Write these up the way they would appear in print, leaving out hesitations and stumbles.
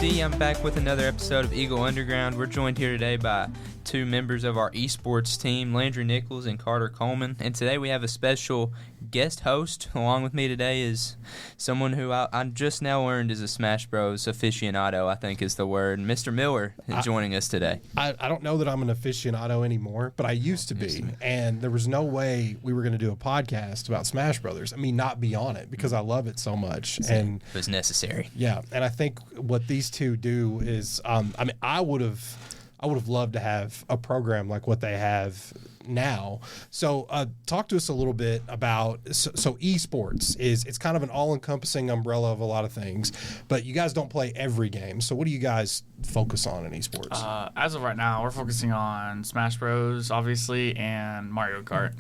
KC. I'm back with another episode of Eagle Underground. We're joined here today by two members of our eSports team, Landry Nichols and Coleman. And today we have a special guest host. Along with me today is someone who I just now learned is a Smash Bros. Aficionado, I think is the word. Mr. Miller is joining us today. I don't know that I'm an aficionado anymore, but I used to be. And there was no way we were going to do a podcast about Smash Brothers. I mean, not be on it because I love it so much. And it was necessary. Yeah, and I think what these two do is, I would have loved to have a program like what they have now. So talk to us a little bit about, so eSports it's kind of an all-encompassing umbrella of a lot of things, but you guys don't play every game. So what do you guys focus on in eSports? As of right now, we're focusing on Smash Bros, obviously, and Mario Kart.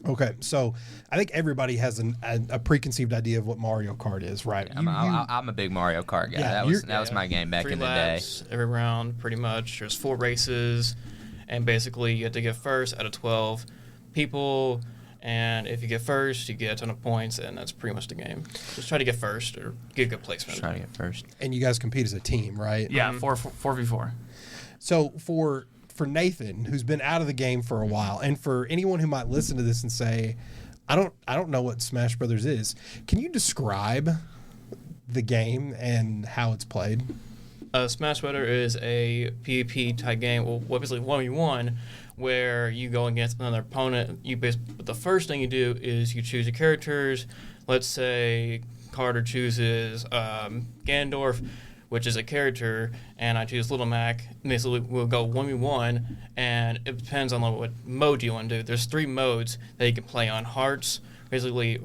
Okay, so I think everybody has a preconceived idea of what Mario Kart is, right? Yeah, I'm a big Mario Kart guy. Yeah, that was my game back in the day. 3 laps every round, pretty much. There's 4 races, and basically you have to get first out of 12 people. And if you get first, you get a ton of points, and that's pretty much the game. Just try to get first or get a good placement. Try to get first. And you guys compete as a team, right? Yeah, 4v4. So for Nathan, who's been out of the game for a while, and for anyone who might listen to this and say, I don't know what Smash Brothers is, can you describe the game and how it's played? Smash Brothers is a PvP type game, well, obviously 1v1, where you go against another opponent. But the first thing you do is you choose your characters. Let's say Carter chooses Ganondorf, which is a character, and I choose Little Mac. Basically, we'll go 1v1, and it depends on what mode you want to do. There's 3 modes that you can play on. Hearts basically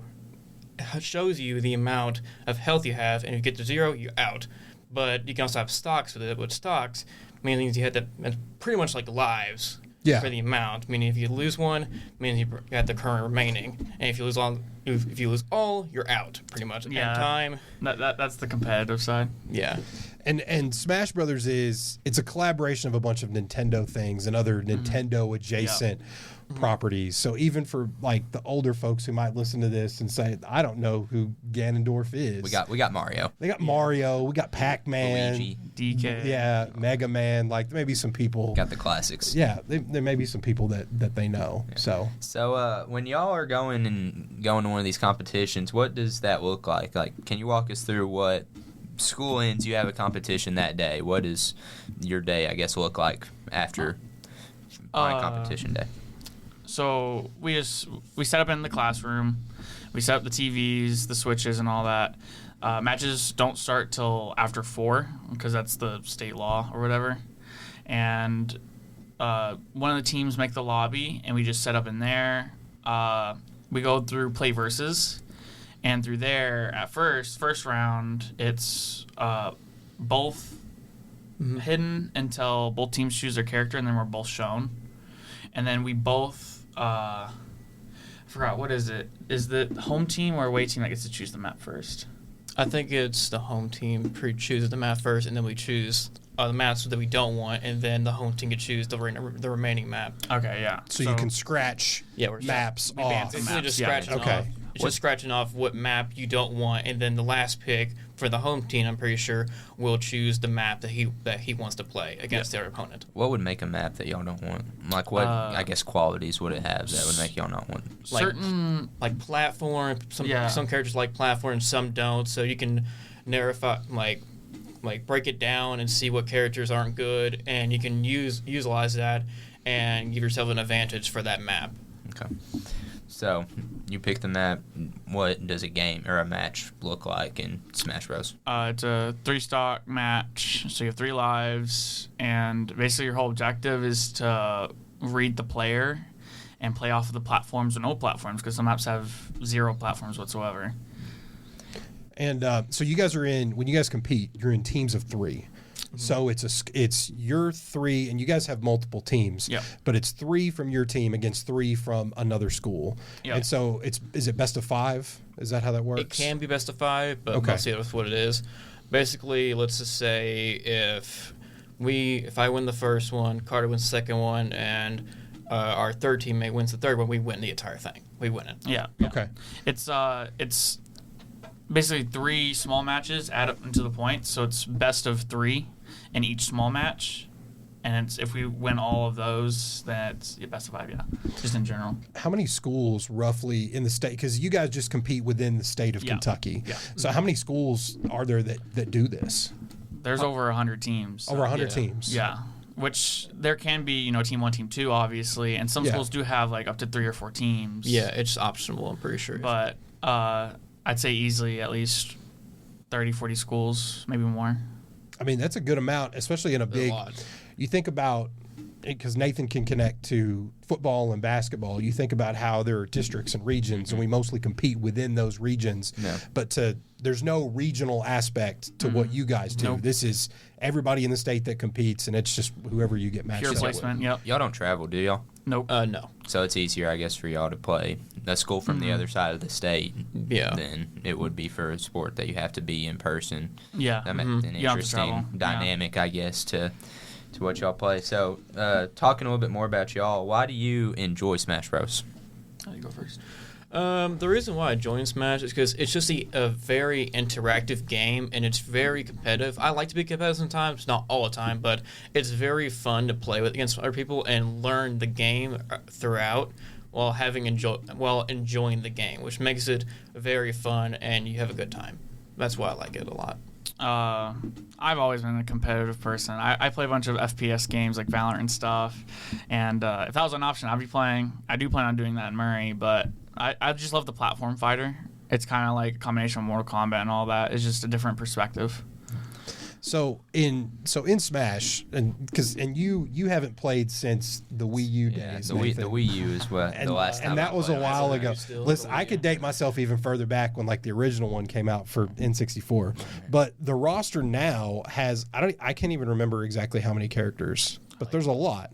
shows you the amount of health you have, and if you get to 0, you're out. But you can also have stocks with it. With stocks, meaning you have to, it's pretty much like lives for the amount. Meaning if you lose one, meaning you got the current remaining, and if you lose all, you're out pretty much at that time. That's the competitive side. Yeah. And Smash Brothers it's a collaboration of a bunch of Nintendo things and other Nintendo adjacent properties. So even for like the older folks who might listen to this and say, I don't know who Ganondorf is. We got Mario. They got Mario. We got Pac-Man. Luigi. DK. Yeah, Mega Man. Like maybe some people. Got the classics. Yeah, there may be some people that they know. Yeah. So when y'all are going to one of these competitions, what does that look like? Like, can you walk us through what school ends? You have a competition that day. What does your day, I guess, look like after competition day? So we set up in the classroom. We set up the TVs, the switches, and all that. Matches don't start till after 4 because that's the state law or whatever. And one of the teams make the lobby, and we just set up in there. We go through play versus, and through there at first round, it's both hidden until both teams choose their character, and then we're both shown. And then we both I forgot, what is it? Is the home team or away team that gets to choose the map first? I think it's the home team chooses the map first, and then we choose the maps that we don't want, and then the home team can choose the remaining map. Okay, yeah. So you can scratch maps off. It's really just scratching off. It's just scratching off what map you don't want, and then the last pick for the home team, I'm pretty sure, will choose the map that he wants to play against their opponent. What would make a map that y'all don't want? Like what, I guess, qualities would it have that would make y'all not want? Like platform. Some characters like platform, some don't. So you can narrowify, like break it down and see what characters aren't good, and you can utilize that and give yourself an advantage for that map. Okay. So, you pick the map. What does a game or a match look like in Smash Bros? It's a 3-stock match, so you have 3 lives, and basically your whole objective is to read the player and play off of the platforms or no platforms, because some maps have 0 platforms whatsoever. And so you guys when you guys compete, you're in teams of 3. So it's your 3, and you guys have multiple teams. Yep. But it's 3 from your team against 3 from another school. Yep. And so is it best of 5? Is that how that works? It can be best of 5, but mostly that's what it is. Basically, let's just say if I win the first one, Carter wins the second one, and our third teammate wins the third one, we win the entire thing. We win it. Yeah. Okay. It's basically 3 small matches add up into the points, so it's best of 3 in each small match. And if we win all of those, then it's best of 5, just in general. How many schools roughly in the state? Because you guys just compete within the state of Kentucky. Yeah. So how many schools are there that do this? There's over 100 teams. So. Over 100 teams. Yeah. Which there can be, team 1, team 2, obviously. And some schools do have like up to 3 or 4 teams. Yeah, it's optional, I'm pretty sure. But I'd say easily at least 30, 40 schools, maybe more. I mean, that's a good amount, especially in a big. You think about, because Nathan can connect to football and basketball, you think about how there are districts and regions, and we mostly compete within those regions. Yeah. But there's no regional aspect to what you guys do. Nope. This is everybody in the state that competes, and it's just whoever you get matched up with. Pure placement, yep. Y'all don't travel, do y'all? Nope. No. So it's easier, I guess, for y'all to play a school from the other side of the state than it would be for a sport that you have to be in person. Yeah. An interesting dynamic, I guess, to what y'all play. So, talking a little bit more about y'all, why do you enjoy Smash Bros? You go first. The reason why I joined Smash is because it's just a very interactive game, and it's very competitive. I like to be competitive sometimes, not all the time, but it's very fun to play with against other people and learn the game throughout while enjoying the game, which makes it very fun, and you have a good time. That's why I like it a lot. I've always been a competitive person. I play a bunch of FPS games like Valorant and stuff, and if that was an option, I'd be playing. I do plan on doing that in Murray, but I just love the platform fighter. It's kind of like a combination of Mortal Kombat and all that. It's just a different perspective. So in Smash, and you haven't played since the Wii U days. The Wii U is what the last time. And that was a while ago. Listen, I could date date myself even further back when like the original one came out for N64. But the roster now has I can't even remember exactly how many characters, but there's a lot.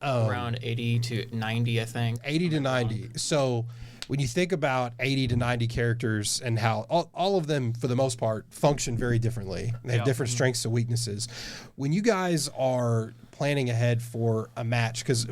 Around 80 to 90, I think. 80 to 90. So when you think about 80 to 90 characters and how all of them, for the most part, function very differently. They have different strengths and weaknesses. When you guys are planning ahead for a match, because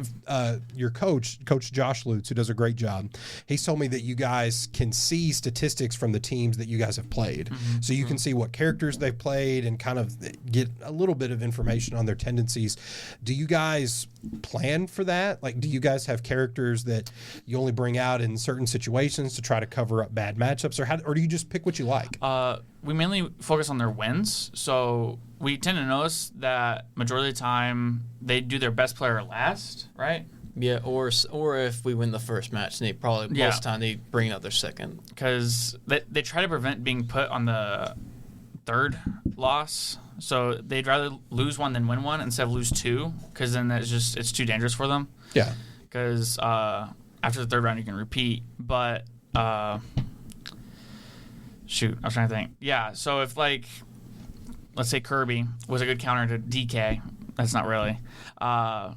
your Coach Josh Lutz, who does a great job, he's told me that you guys can see statistics from the teams that you guys have played. Mm-hmm. So you can see what characters they've played and kind of get a little bit of information on their tendencies. Do you guys plan for that? Like, do you guys have characters that you only bring out in certain situations to try to cover up bad matchups, or do you just pick what you like? We mainly focus on their wins, so we tend to notice that majority of the time they do their best player last, right? Yeah, or if we win the first match, they probably most of the time they bring out their second. Because they try to prevent being put on the third loss, so they'd rather lose one than win one instead of lose 2, because then it's too dangerous for them. Yeah. Because after the third round you can repeat, but shoot, I was trying to think. Yeah, so if let's say Kirby was a good counter to DK, that's not really. I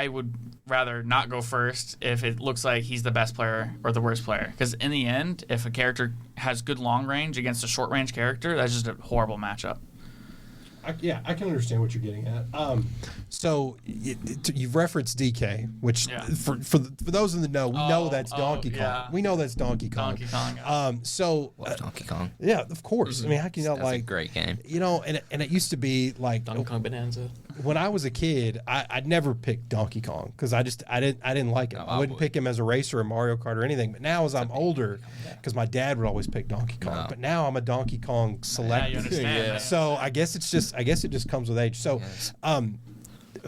would rather not go first if it looks like he's the best player or the worst player. Because in the end, if a character has good long range against a short range character, that's just a horrible matchup. I can understand what you're getting at. So you've referenced DK, which for those in the know, we know that's Donkey Kong. Yeah. We know that's Donkey Kong. Love Donkey Kong. Yeah, of course. Mm-hmm. I mean, how can you not that's a great game? And it used to be like Donkey Kong Bonanza. When I was a kid, I'd never pick Donkey Kong because I didn't like him. I wouldn't pick him as a racer or Mario Kart or anything. But now as I'm older, because my dad would always pick Donkey Kong, but now I'm a Donkey Kong select. Yeah, you understand. So I guess it just comes with age. So,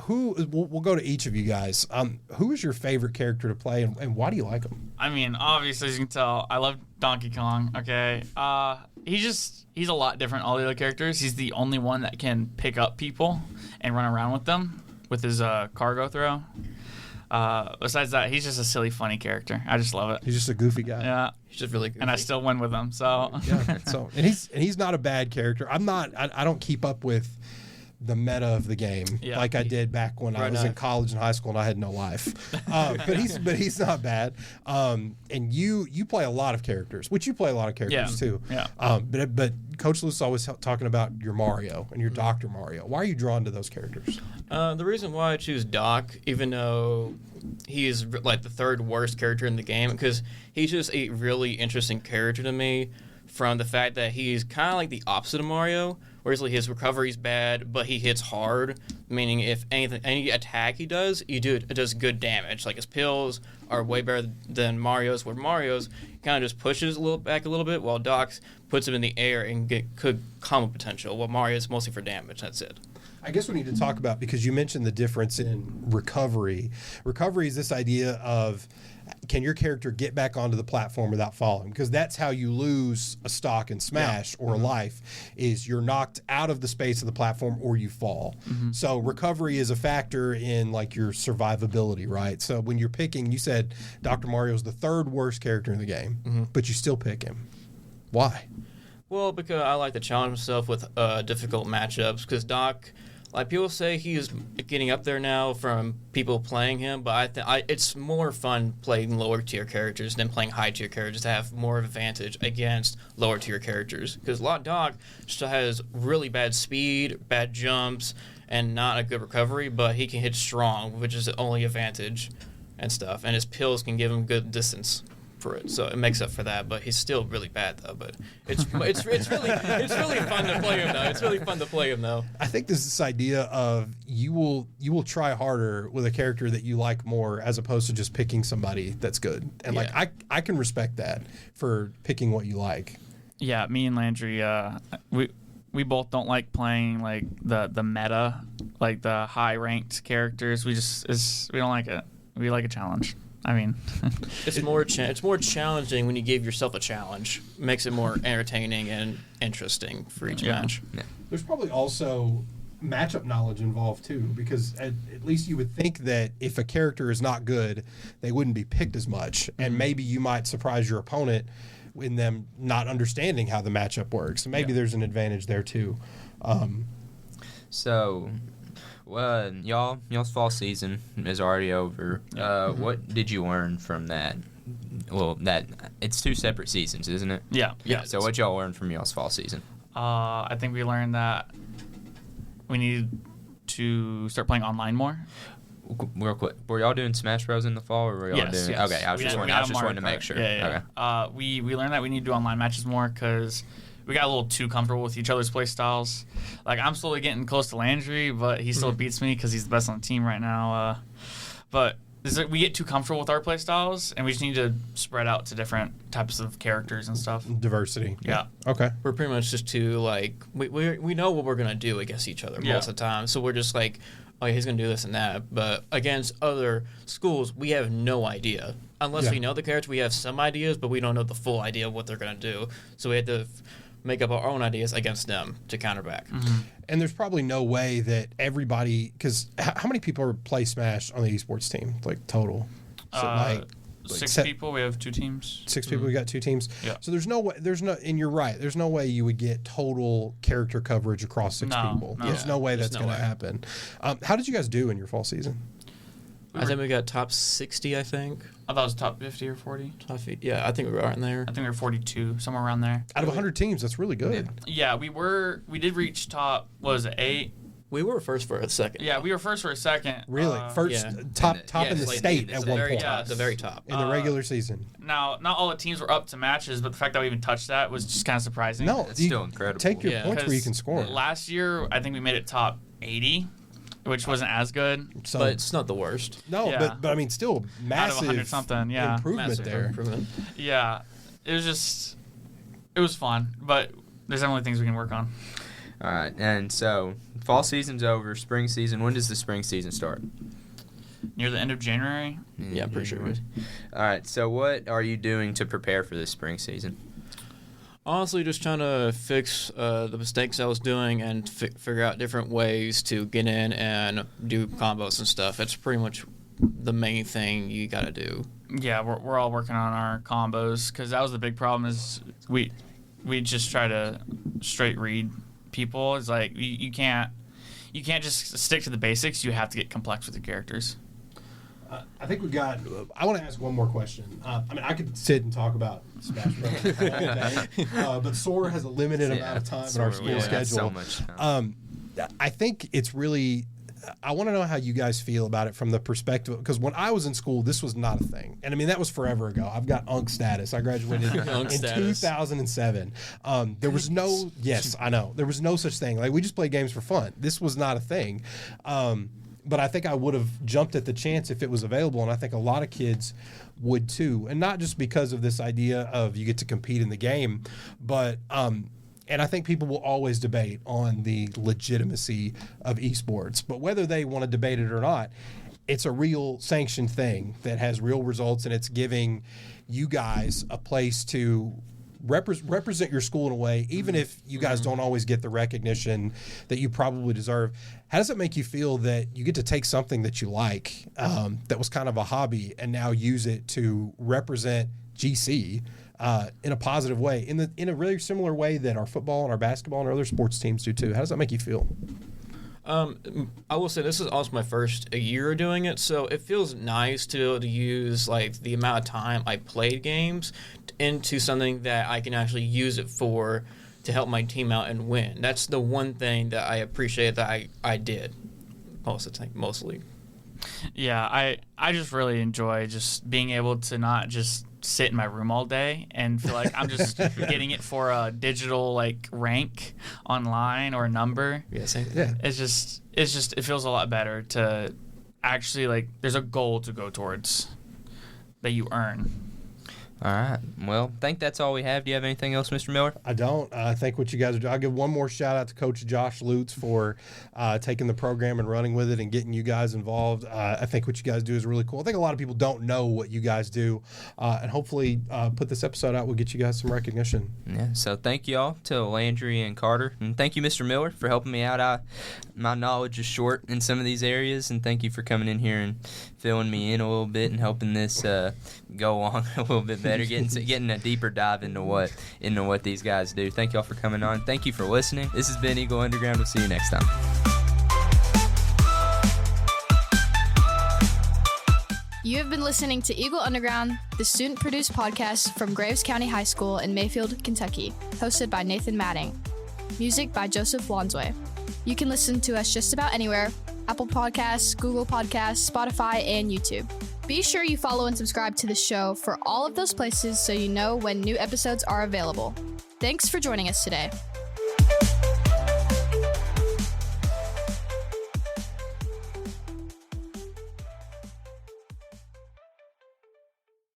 we'll go to each of you guys. Who is your favorite character to play, and why do you like him? I mean, obviously, as you can tell, I love Donkey Kong. Okay, he's a lot different than all the other characters. He's the only one that can pick up people and run around with them with his cargo throw. Besides that, he's just a silly, funny character. I just love it. He's just a goofy guy. Yeah, he's just really goofy. And I still win with him. So yeah. And he's not a bad character. I don't keep up with the meta of the game, like I did back when I was in college and high school and I had no life. But he's not bad. And you play a lot of characters, which you play a lot of characters too. Yeah. But Coach Lewis is always talking about your Mario and your Dr. Mario. Why are you drawn to those characters? The reason why I choose Doc, even though he is like the third worst character in the game, because he's just a really interesting character to me from the fact that he's kind of like the opposite of Mario, whereas his recovery is bad, but he hits hard, meaning if any attack he does, it does good damage. Like his pills are way better than Mario's, where Mario's kind of just pushes back a little bit, while Doc's puts him in the air and get good combo potential, while Mario's mostly for damage. That's it. I guess we need to talk about, because you mentioned the difference in recovery. Recovery is this idea of, can your character get back onto the platform without falling? Because that's how you lose a stock in Smash or a life, is you're knocked out of the space of the platform or you fall. So recovery is a factor in like your survivability, right? So when you're picking, you said Dr. Mario's the third worst character in the game, but you still pick him. Why? Well, because I like to challenge myself with difficult matchups, because Doc, like people say, he is getting up there now from people playing him, but it's more fun playing lower tier characters than playing high tier characters to have more advantage against lower tier characters. Because Doc still has really bad speed, bad jumps, and not a good recovery, but he can hit strong, which is the only advantage and stuff. And his pills can give him good distance for it, so it makes up for that. But he's still really bad though. But it's really fun to play him though. It's really fun to play him though. I think there's this idea of you will try harder with a character that you like more, as opposed to just picking somebody that's good. And like I can respect that for picking what you like. Yeah, me and Landry, we both don't like playing like the meta, like the high ranked characters. We don't like it. We like a challenge. I mean, it's more challenging when you give yourself a challenge. It makes it more entertaining and interesting for each match. Yeah. There's probably also matchup knowledge involved too, because at least you would think that if a character is not good, they wouldn't be picked as much, and maybe you might surprise your opponent in them not understanding how the matchup works. Maybe there's an advantage there too. Y'all's fall season is already over. What did you learn from that? Well, it's 2 separate seasons, isn't it? Yeah. So what y'all learned from y'all's fall season? I think we learned that we need to start playing online more. Real quick, were y'all doing Smash Bros in the fall, or were y'all doing? Yes. Okay, I was just wanting to make sure. Yeah. Okay. We learned that we need to do online matches more, because we got a little too comfortable with each other's play styles. Like, I'm slowly getting close to Landry, but he still beats me because he's the best on the team right now. But we get too comfortable with our play styles, and we just need to spread out to different types of characters and stuff. Diversity. Yeah. Okay. We're pretty much just too, like, we know what we're going to do against each other most of the time. So we're just like, oh, yeah, he's going to do this and that. But against other schools, we have no idea. Unless we know the character, we have some ideas, but we don't know the full idea of what they're going to do. So we had to make up our own ideas against them to counter back. And there's probably no way that everybody, because how many people play Smash on the esports team, like total? So 6 people. We have 2 teams. 6 people. We got 2 teams. Yeah. So there's no way. And you're right. There's no way you would get total character coverage across 6 people. No. There's no way that's going to happen. How did you guys do in your fall season? I think we got top 60, I think. I thought it was top 50 or 40. Yeah, I think we were in there. I think we were 42, somewhere around there. Out of 100 teams, that's really good. Yeah, we did reach top, what was it, 8? We were first for a second. Yeah, we were first for a second. Really? First, top in the state at one point. The very top. In the regular season. Now, not all the teams were up to matches, but the fact that we even touched that was just kind of surprising. No, it's still incredible. Take your points where you can score. Last year, I think we made it top 80, which wasn't as good. So, but it's not the worst. No, but I mean, still massive out of 100-something, improvement massive there. Improvement. Yeah, it was fun, but there's definitely things we can work on. All right, and so fall season's over, spring season. When does the spring season start? Near the end of January? Yeah, I'm pretty sure. All right, so what are you doing to prepare for this spring season? Honestly, just trying to fix the mistakes I was doing and figure out different ways to get in and do combos and stuff. That's pretty much the main thing you got to do. Yeah, we're all working on our combos, because that was the big problem is we just try to straight read people. It's like you can't you can't just stick to the basics. You have to get complex with your characters. I think we got. I want to ask one more question. I mean, I could sit and talk about Smash Bros. all day, but SOAR has a limited amount of time in our school schedule. So much time. I think it's really. I want to know how you guys feel about it from the perspective, because when I was in school, this was not a thing, and I mean that was forever ago. I've got UNC status. I graduated in 2007. There was no. Yes, I know. There was no such thing. Like, we just play games for fun. This was not a thing. But I think I would have jumped at the chance if it was available, and I think a lot of kids would too. And not just because of this idea of you get to compete in the game, but and I think people will always debate on the legitimacy of esports. But whether they want to debate it or not, it's a real sanctioned thing that has real results, and it's giving you guys a place to represent your school in a way, even if you guys don't always get the recognition that you probably deserve. How does it make you feel that you get to take something that you like, that was kind of a hobby, and now use it to represent GC in a positive way, in a really similar way that our football and our basketball and our other sports teams do too? How does that make you feel? I will say this is also my first year doing it, so it feels nice to be able to use like the amount of time I played games into something that I can actually use it for to help my team out and win. That's the one thing that I appreciate that I did mostly. Yeah, I just really enjoy just being able to not just sit in my room all day and feel like I'm just getting it for a digital like rank online or a number. Yeah, same. Yeah. It's just it feels a lot better to actually, like, there's a goal to go towards that you earn. All right. Well, I think that's all we have. Do you have anything else, Mr. Miller? I don't. I think what you guys are doing. I'll give one more shout out to Coach Josh Lutz for taking the program and running with it and getting you guys involved. I think what you guys do is really cool. I think a lot of people don't know what you guys do, and hopefully put this episode out will get you guys some recognition. Yeah. So thank you all to Landry and Carter, and thank you, Mr. Miller, for helping me out. My knowledge is short in some of these areas, and thank you for coming in here and filling me in a little bit and helping this go on a little bit better, getting a deeper dive into what these guys do. Thank you all for coming on. Thank you for listening. This has been Eagle Underground. We'll see you next time. You have been listening to Eagle Underground, the student-produced podcast from Graves County High School in Mayfield, Kentucky, hosted by Nathan Madding. Music by Joseph Wansway. You can listen to us just about anywhere: Apple Podcasts, Google Podcasts, Spotify, and YouTube. Be sure you follow and subscribe to the show for all of those places so you know when new episodes are available. Thanks for joining us today.